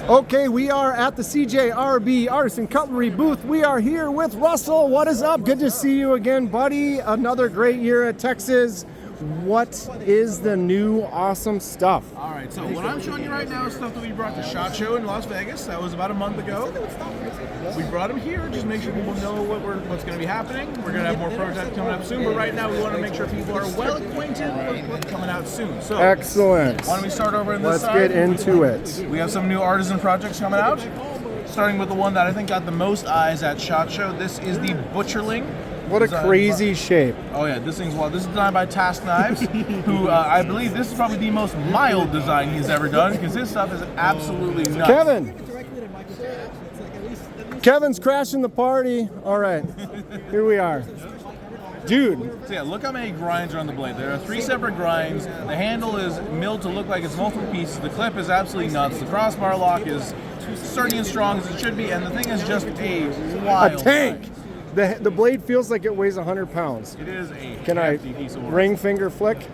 Okay, we are at the CJRB Artisan Cutlery booth. We are here with Russell. What is up? Good to see you again, buddy. Another great year at Texas. What is the new awesome stuff? All right, so what I'm showing you right now is stuff that we brought to SHOT Show in Las Vegas. That was about a month ago. We brought them here just to make sure people know what's going to be happening. We're going to have more prototypes coming up soon, but right now we want to make sure people are well acquainted with what's coming out soon. So, excellent. Why don't we start over on this side? Let's get into it. We have some new artisan projects coming out, starting with the one that I think got the most eyes at SHOT Show. This is the Butcherling. What a crazy shape. Oh yeah, this thing's wild. This is designed by Task Knives, who I believe this is probably the most mild design he's ever done, because his stuff is absolutely nuts. Kevin's crashing the party. All right, here we are. Dude. So yeah, look how many grinds are on the blade. There are 3 separate grinds. The handle is milled to look like it's multiple pieces. The clip is absolutely nuts. The crossbar lock is sturdy and strong as it should be, and the thing is just a wild tank. The blade feels like it weighs 100 pounds. It is a hefty piece of work. Ring finger flick?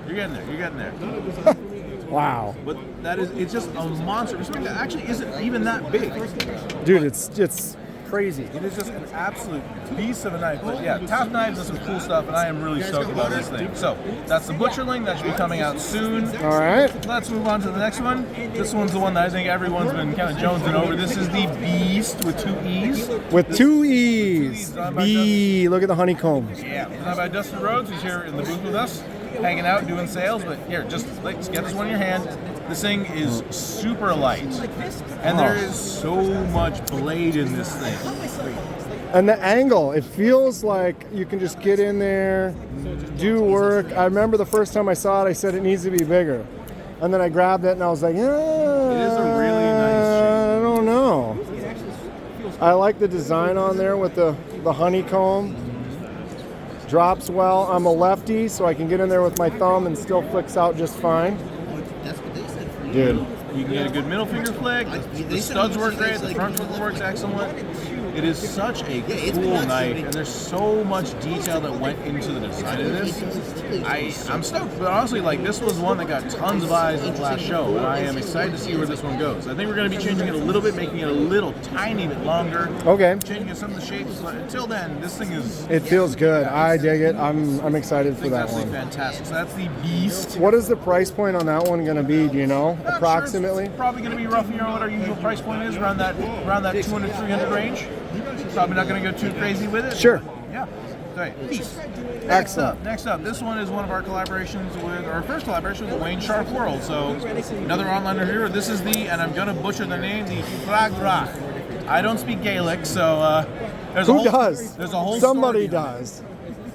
You're getting there. You're getting there. Wow. But it's just a monster. Something that actually isn't even that big. Dude, it's crazy. It is just an absolute beast of a knife. But yeah, Task Knives does some cool stuff, and I am really stoked about this thing. So that's the Butcherling. That should be coming out soon. All right. Let's move on to the next one. This one's the one that I think everyone's been kind of jonesing over. This is the Beast with 2 E's. With 2 E's. B. Look at the honeycomb. Yeah. Designed by Dustin Rhodes, who's here in the booth with us, hanging out, doing sales. But here, just let's get this one in your hand. This thing is super light, and there is so much blade in this thing. And the angle, it feels like you can just get in there, do work. I remember the first time I saw it, I said it needs to be bigger. And then I grabbed it and I was like, It is a really nice shape. I don't know. I like the design on there with the honeycomb. Drops well. I'm a lefty, so I can get in there with my thumb and still flicks out just fine. Dude. You can get a good middle finger flick. The studs work great. The front finger works excellent. It is such a cool knife, and there's so much detail that went into the design of this. I'm stoked, but honestly, like, this was one that got tons of eyes at the last show, and I am excited to see where this one goes. I think we're going to be changing it a little bit, making it a little tiny bit longer. Okay. Changing some of the shapes, but until then, this thing is... It feels good. I dig it. I'm excited for that one. Fantastic. So that's the Beast. What is the price point on that one going to be? Do you know, approximately? Sure. It's probably going to be roughly what our usual price point is, around that 200, 300 range. Probably not going to go too crazy with it. Sure. Yeah. Great. Excellent. Next up, this one is one of our collaborations with our first collaboration with Wayne Sharp World. So another online reviewer. This is and I'm going to butcher the name, the Fragrach. I don't speak Gaelic, so there's Who does? There's a whole Somebody does.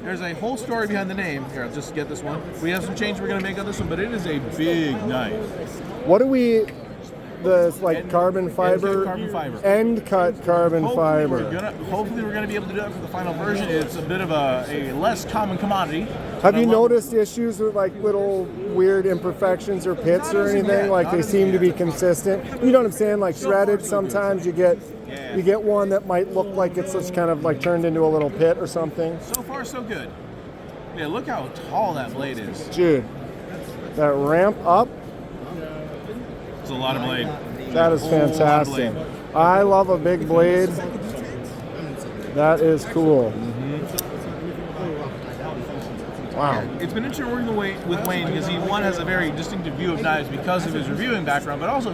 There's a whole story behind the name. Here, I'll just get this one. We have some change we're going to make on this one, but it is a big knife. What do we... carbon fiber, end cut carbon fiber. Hopefully we're gonna be able to do that for the final version. It's a bit of a less common commodity. Have you noticed issues with like little weird imperfections or pits or anything? Like they seem to be consistent. You know what I'm saying? Like shredded, sometimes you get one that might look like it's just kind of like turned into a little pit or something. So far, so good. Yeah, look how tall that blade is. Dude, that ramp up. A lot of blade. That is fantastic. I love a big blade. That is cool. Wow. It's been interesting working with Wayne because he has a very distinctive view of knives because of his reviewing background, but also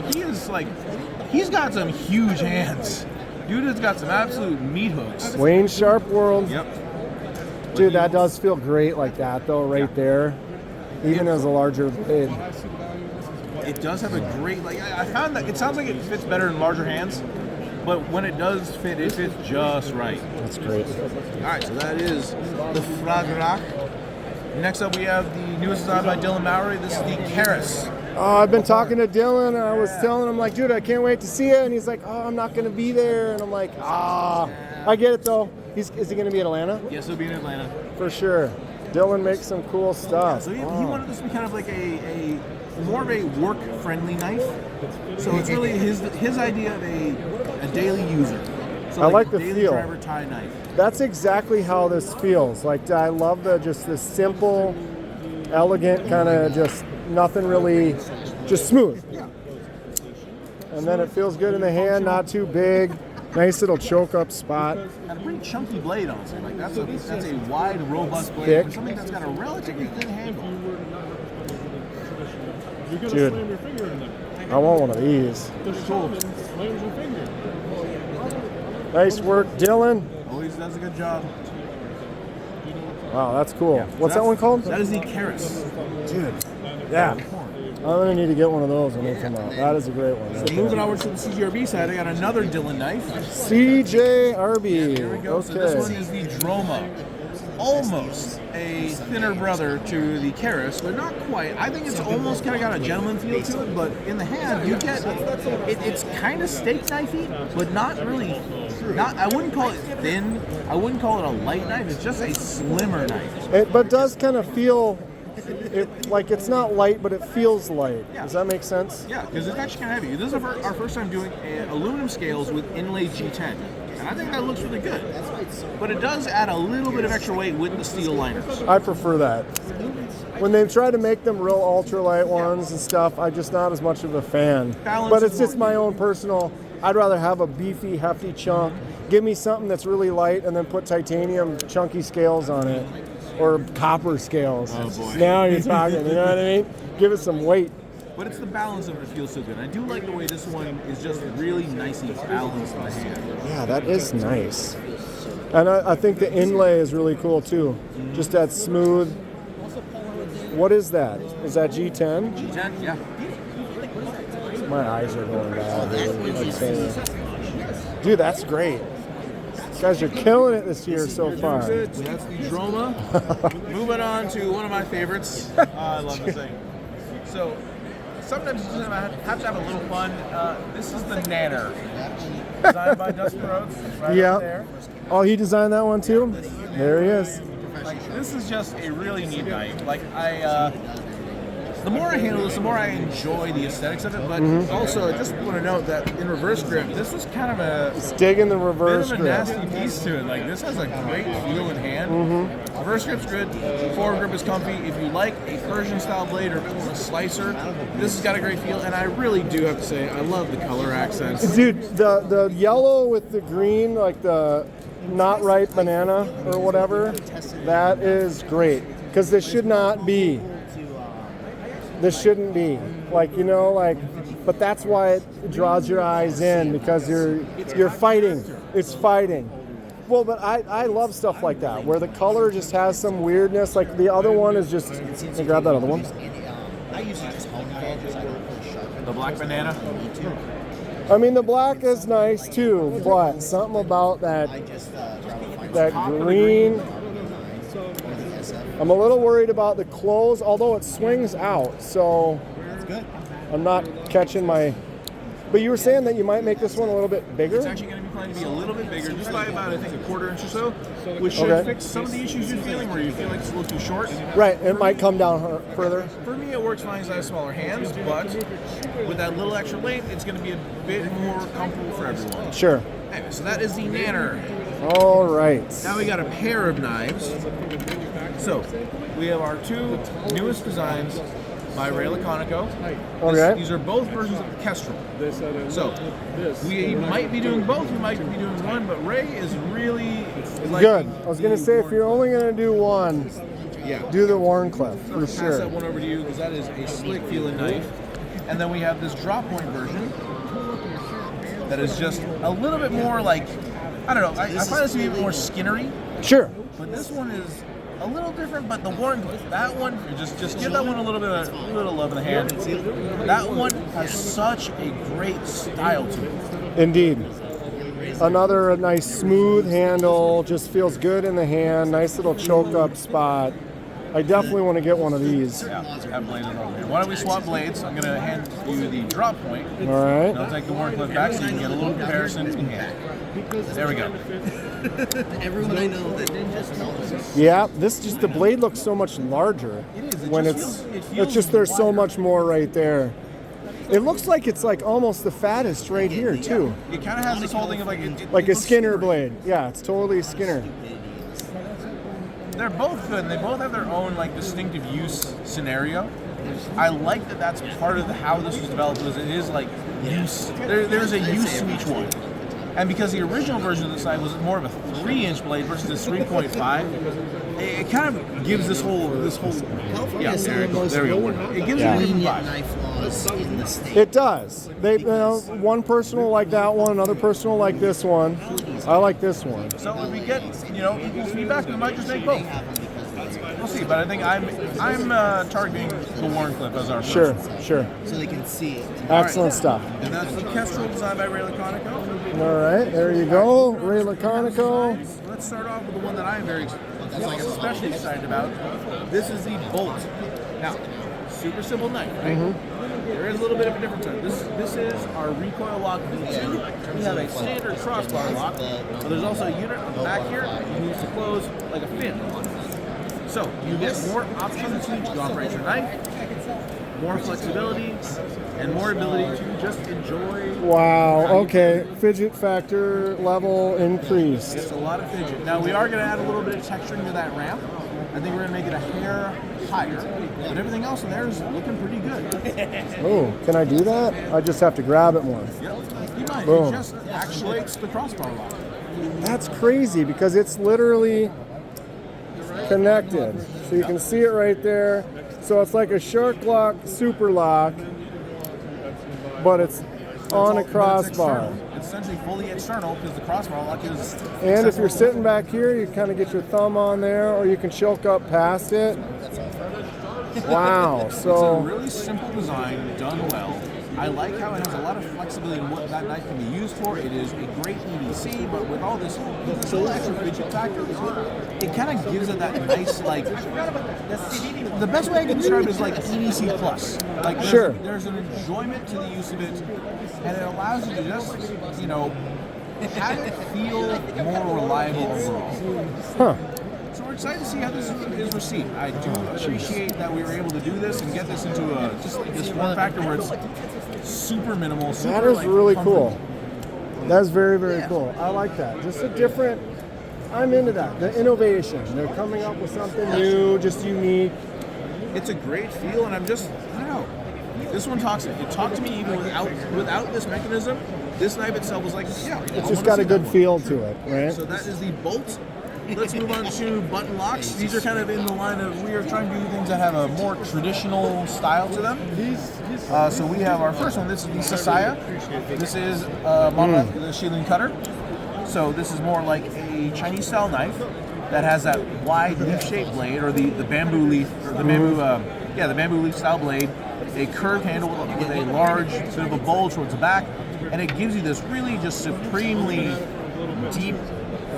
he's got some huge hands. Dude has got some absolute meat hooks. Wayne Sharp World. Yep. Dude, that does feel great like that though, right there. Even as a larger blade. It does have a great, I found that it sounds like it fits better in larger hands, but when it does fit, it fits just right. That's great. All right, so that is the Fragrach. Next up, we have the newest design by Dylan Mowry. This is the Karis. Oh, I've been talking to Dylan, and I was telling him, like, dude, I can't wait to see it. And he's like, oh, I'm not going to be there. And I'm like, I get it, though. Is he going to be in Atlanta? Yes, he'll be in Atlanta. For sure. Dylan makes some cool stuff. So he wanted this to be kind of like a more of a work-friendly knife. So it's really his idea of a daily user. So I like the daily feel. Driver tie knife. That's exactly how this feels. Like I love just this simple, elegant kind of just nothing really, just smooth. and then it feels good in the hand, not too big. Nice little choke up spot. And a pretty chunky blade, honestly. Like that's a wide, robust blade Thick. for something that's got a relatively thin handle. Dude, I want one of these. Cool. Nice work, Dylan. Always does a good job. Wow, that's cool. Yeah, What's that one called? That is the Keras. Dude, yeah. I'm going to need to get one of those when they come out. That is a great one. So moving over to the CJRB side, I got another Dylan knife. CJRB. Here we go. Okay. So this one is the Droma. Almost a thinner brother to the Keras, but not quite. I think it's almost kind of got a gentleman feel to it, but in the hand, you get it's kind of steak knifey, but not really. I wouldn't call it thin. I wouldn't call it a light knife. It's just a slimmer knife. But does kind of feel like it's not light, but it feels light. Yeah. Does that make sense? Yeah, because it's actually kind of heavy. This is our first time doing aluminum scales with inlaid G10. And I think that looks really good. But it does add a little bit of extra weight with the steel liners. I prefer that. When they've tried to make them real ultralight ones and stuff, I'm just not as much of a fan. Balance But it's is just more- my own personal. I'd rather have a beefy, hefty chunk. Give me something that's really light and then put titanium chunky scales on it. Or copper scales. Oh, boy. Now you're talking, you know what I mean? Give it some weight. But it's the balance of it that feels so good. I do like the way this one is just really nicely balanced in the hand. Yeah, that is nice. And I think the inlay is really cool too. Just that smooth. What is that? Is that G10? G10, yeah. My eyes are going bad. Dude, that's great. You guys are killing it this year so far. So that's the Droma. Moving on to one of my favorites. I love this thing. So sometimes you just have to have a little fun. This is the Nanner, designed by Dustin Rhodes. Right Yeah. up there. Oh, he designed that one too? There he is. Like this is just a really neat knife. Like the more I handle this, the more I enjoy the aesthetics of it. But also, I just want to note that in reverse grip, this was kind of a It's digging the bit reverse of a grip. nasty piece to it. Like this has a great feel in hand. Reverse grip's good. Forward grip is comfy. If you like a Persian style blade or a slicer, this has got a great feel. And I really do have to say, I love the color accents. Dude, the yellow with the green, like the not ripe banana or whatever, that is great. Because this should not be. This shouldn't be. Like, you know, like, but that's why it draws your eyes in, because you're fighting. It's fighting. Well, but I love stuff like that, where the color just has some weirdness. Like the other one is just, hey, grab that other one. The black banana. I mean, the black is nice too, but something about that green. I'm a little worried about the close, although it swings out, so I'm not catching my. But you were saying that you might make this one a little bit bigger? It's actually going to be planned to be a little bit bigger, just by about, I think, a quarter inch or so, which should Okay. fix some of the issues you're feeling where you feel like it's a little too short. Right, it might come down further. For me, it works fine as I have smaller hands, but with that little extra length, it's going to be a bit more comfortable for everyone. Sure. Anyway, so that is the Nanner. All right. Now we got a pair of knives. So we have our two newest designs by Ray Laconico. Okay. These are both versions of the Kestrel. So we might be doing both, we might be doing one, but Ray is really Good. I was going to say, if you're only going to do one, yeah. do the Warncliffe, So for pass sure. that one over to you because that is a slick feeling knife. And then we have this drop point version that is just a little bit more like, I don't know, I find this to be a bit more skinnery, Sure. but this one is a little different. But the Warncliffe, that one, just give that one a little love in the hand. That one has such a great style to it. Indeed. Another nice smooth handle, just feels good in the hand, nice little choke up spot. I definitely want to get one of these. Yeah, have blades over here. Why don't we swap blades? I'm going to hand you the drop point. All right. And I'll take the Warncliffe back so you can get a little comparison in hand. There we go. Everyone I know that didn't just tell us. Yeah, the blade looks so much larger It is. It when just it's feels just there's so wider. much more right there. It looks like it's like almost the fattest right here too, It kind of has this whole thing of like it like a looks Skinner skinnery. blade. Yeah, it's totally Skinner. They're both good. And they both have their own like distinctive use scenario. I like that that's part of how this was developed. Was it is like use. There's a use to each one. And because the original version of this knife was more of a 3-inch blade versus this 3.5, it kind of gives this whole yeah, there we go. It gives it a different vibe. Knife laws in the state. It does. They, one person will like that one, another person will like this one. I like this one. So if we get, equal feedback, we might just make both. We'll see, but I think I'm targeting the Warncliffe as our Sure, first. sure. So they can see it. Excellent stuff. And that's the Kestrel designed by Ray Laconico. All right, there you go, Ray Laconico. Let's start off with the one that I am especially excited about. This is the Bolt. Now, super simple knife, right? Mm-hmm. There is a little bit of a difference. This is our recoil lock V2. We have a standard crossbar lock, but there's also a unit on the back here you use to close like a fin. So you get more options to operate your knife, more flexibility, and more ability to just enjoy. Wow, okay, fidget factor level increased. It's a lot of fidget. Now we are going to add a little bit of texturing to that ramp. I think we're going to make it a hair higher, but everything else in there is looking pretty good. Oh, can I do that? I just have to grab it more. Yep, you might. Boom. It just actuates the crossbar lock. That's crazy because it's literally connected. So you can see it right there. So it's like a shark lock, super lock, but it's on a crossbar. It's essentially fully external because the crossbar lock is. And if you're sitting back here, you kind of get your thumb on there, or you can choke up past it. Wow. It's a So really simple design, done well. I like how it has a lot of flexibility in what that knife can be used for. It is a great EDC, but with all this little extra fidget factor, it kind of gives it that nice, like, the best way I can describe it is like EDC plus. Like, there's an enjoyment to the use of it, and it allows you to just, have it feel more reliable overall. huh. So we're excited to see how this is received. I do appreciate that we were able to do this and get this into just this form factor where it's super minimal. That is really cool. That's very, very cool. I like that. Just a different, I'm into that. The innovation. They're coming up with something new, just unique. It's a great feel, and I don't know. This one talks to me even without this mechanism. This knife itself was like, yeah. It's just got a good feel to it, right? So that is the Bolt. Let's move on to button locks. These are kind of in the line of, we are trying to do things that have a more traditional style to them. So we have our first one. This is the Sasaya. This is the shielding cutter. So this is more like a Chinese style knife that has that wide leaf-shaped blade, or the bamboo leaf, or the bamboo leaf style blade. A curved handle with a large bit of a bulge towards the back, and it gives you this really just supremely deep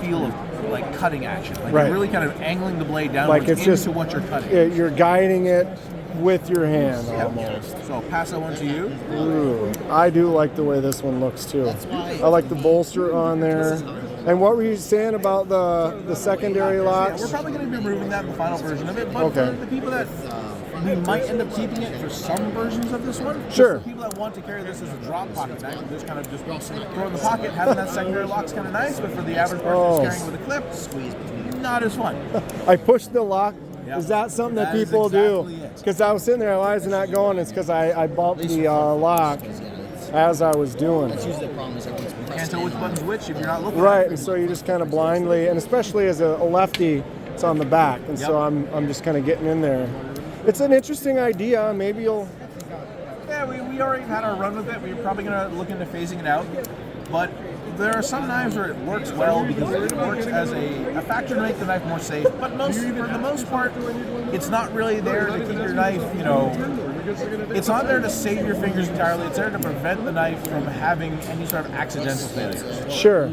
feel of like cutting action. Like you're really kind of angling the blade down like it's into just, what you're cutting. You're guiding it with your hand almost. So I'll pass that one to you. Ooh, I do like the way this one looks too. I like the bolster on there. And what were you saying about the secondary locks? We're probably going to be removing that in the final version of it, but for the people that we might end up keeping it for some versions of this one. Sure. For people that want to carry this as a drop pocket knife, just kind of just throw in the pocket, having that secondary lock's kind of nice, but for the average person who's carrying it with a clip, not as fun. I pushed the lock. Yep. Is that something that That people is exactly do? it. Because I was sitting there, why is it not going? It's because I bumped the lock as I was doing it. You can't tell which button's which if you're not looking. Right, and so you just kind of blindly, and especially as a lefty, it's on the back, and so I'm just kind of getting in there. It's an interesting idea. Maybe you'll. Yeah, we already had our run with it. We're probably going to look into phasing it out. But there are some knives where it works well because it works as a factor to make the knife more safe. But for the most part, it's not really there to keep your knife, it's not there to save your fingers entirely. It's there to prevent the knife from having any sort of accidental failures. Sure.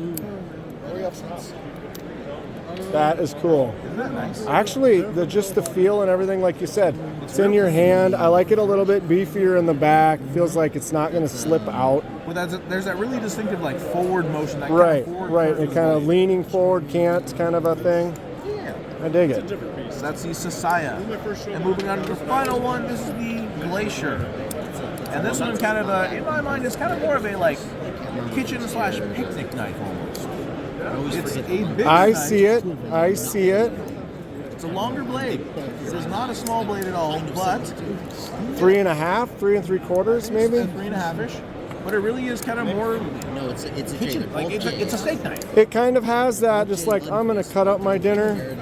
That is cool. Isn't that nice? Actually, just the feel and everything, like you said, it's in your hand. I like it a little bit beefier in the back. Feels like it's not going to slip out. Well, there's that really distinctive forward motion. That Right. Kind And kind of leaning forward, can't kind of a thing. Yeah. I dig it. So that's the Sasaya. And moving on to the final one, this is the Glacier. And this one kind of, in my mind, is kind of more of a kitchen/picnic knife almost. It's a big I knife. see it. It's a longer blade. It is not a small blade at all, but 3.5, 3 3/4, maybe. 3.5-ish. But it really is kind of more No, it's a kitchen. J. Like it's a steak knife, It kind of has that, just like I'm gonna cut up my dinner.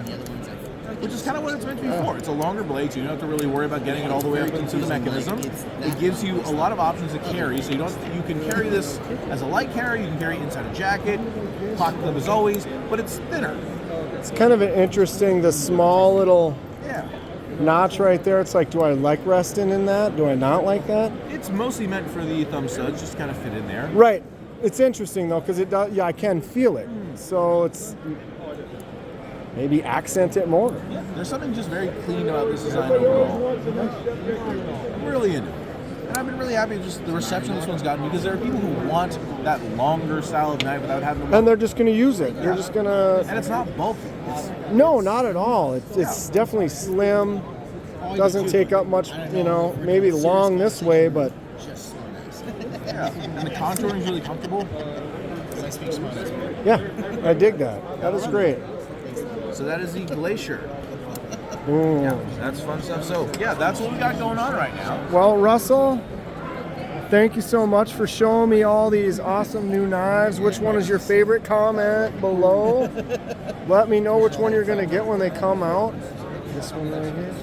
which is kind of what it's meant to be for. It's a longer blade, so you don't have to really worry about getting it all the way up into the mechanism. It gives you a lot of options to carry, so you can carry this as a light carry. You can carry it inside a jacket, pocket clip as always, but it's thinner. It's kind of an interesting, the small little Yeah. notch right there. It's like, do I like resting in that? Do I not like that? It's mostly meant for the thumb studs, just kind of fit in there. Right. It's interesting though, because it does. Yeah, I can feel it. So it's maybe accent it more. There's something just very clean about this design overall. I'm really into it. And I've been really happy with just the reception this one's gotten, because there are people who want that longer style of knife without having to. And they're just going to use it. They're just going to. And it's not bulky. No, not at all. It's definitely slim. Doesn't take up much, maybe long this way, but Yeah. And the contouring is really comfortable. yeah, I dig that. That is great. So that is the Glacier. Ooh. Yeah, that's fun stuff. So yeah, that's what we got going on right now. Well, Russell, thank you so much for showing me all these awesome new knives. Which one is your favorite? Comment below. Let me know which one you're going to get when they come out. This one right here.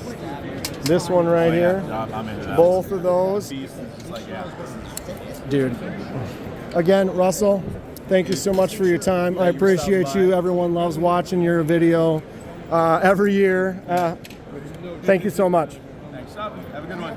This one right here. I'm into that. Both of those. It's like, yeah. Dude. Again, Russell, thank you so much for your time. I appreciate you. Everyone loves watching your video every year. Thank you so much. Thanks. Have a good one.